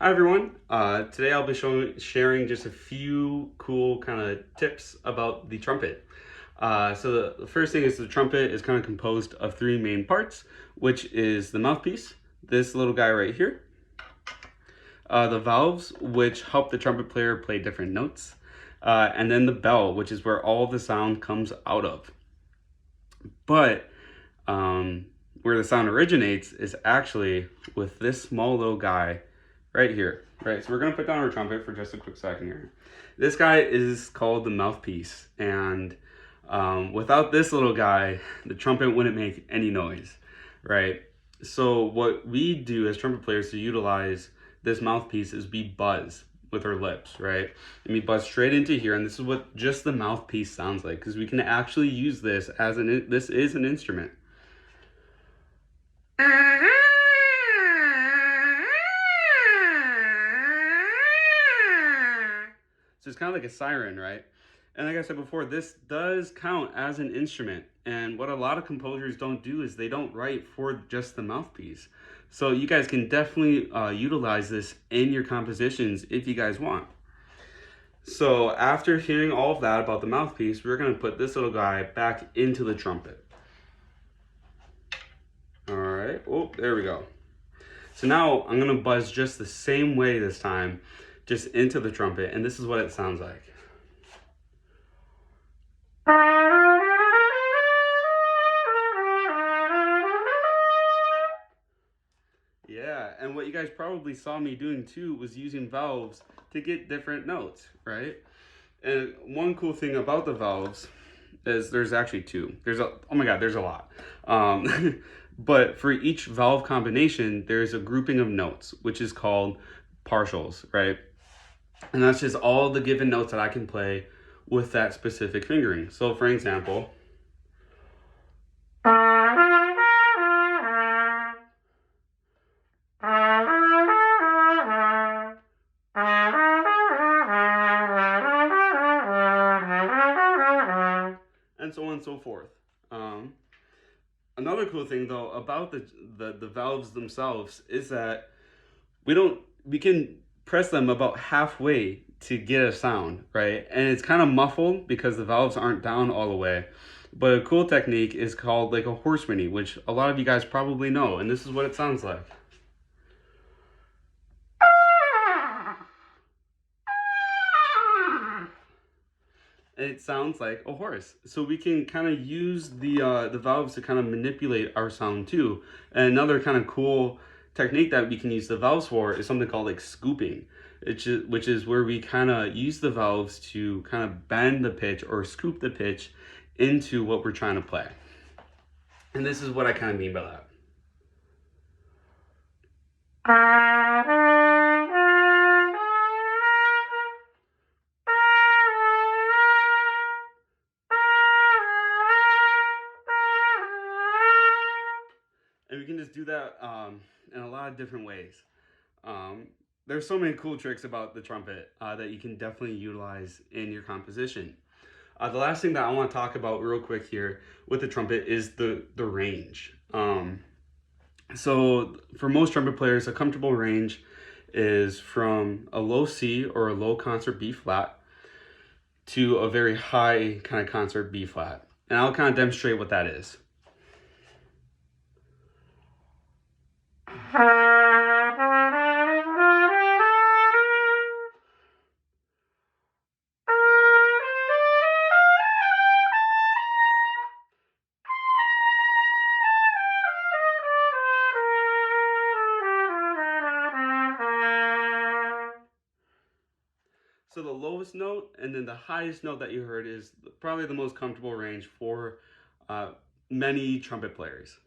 Hi everyone. Today I'll be sharing just a few cool kind of tips about the trumpet. So the first thing is the trumpet is kind of composed of three main parts, which is the mouthpiece, this little guy right here, the valves, which help the trumpet player play different notes, and then the bell, which is where all the sound comes out of. But where the sound originates is actually with this small little guy right here. Right, so we're gonna put down our trumpet for just a quick second here. This guy is called the mouthpiece, and without this little guy, the trumpet wouldn't make any noise, right? So what we do as trumpet players to utilize this mouthpiece is we buzz with our lips, right? And we buzz straight into here, and this is what just the mouthpiece sounds like, because we can actually use this as this is an instrument. So it's kind of like a siren, right? And like I said before, this does count as an instrument. And what a lot of composers don't do is they don't write for just the mouthpiece. So you guys can definitely utilize this in your compositions if you guys want. So after hearing all of that about the mouthpiece, we're going to put this little guy back into the trumpet. All right. Oh, there we go. So now I'm going to buzz just the same way this time, just into the trumpet. And this is what it sounds like. Yeah, and what you guys probably saw me doing too was using valves to get different notes, right? And one cool thing about the valves is there's actually two. Oh my God, there's a lot. But for each valve combination, there's a grouping of notes, which is called partials, right? And that's just all the given notes that I can play with that specific fingering. So for example, and so on and so forth. Another cool thing though about the valves themselves is that we can press them about halfway to get a sound, right? And it's kind of muffled because the valves aren't down all the way. But a cool technique is called like a horse whinny, which a lot of you guys probably know, and this is what it sounds like. It sounds like a horse. So we can kind of use the valves to kind of manipulate our sound too. And another kind of cool technique that we can use the valves for is something called like scooping, which is where we kind of use the valves to kind of bend the pitch or scoop the pitch into what we're trying to play. And this is what I kind of mean by that. And we can just do that in a lot of different ways. There's so many cool tricks about the trumpet that you can definitely utilize in your composition. The last thing that I want to talk about real quick here with the trumpet is the range. So for most trumpet players, a comfortable range is from a low C or a low concert B flat to a very high kind of concert B flat. And I'll kind of demonstrate what that is. So the lowest note and then the highest note that you heard is probably the most comfortable range for many trumpet players.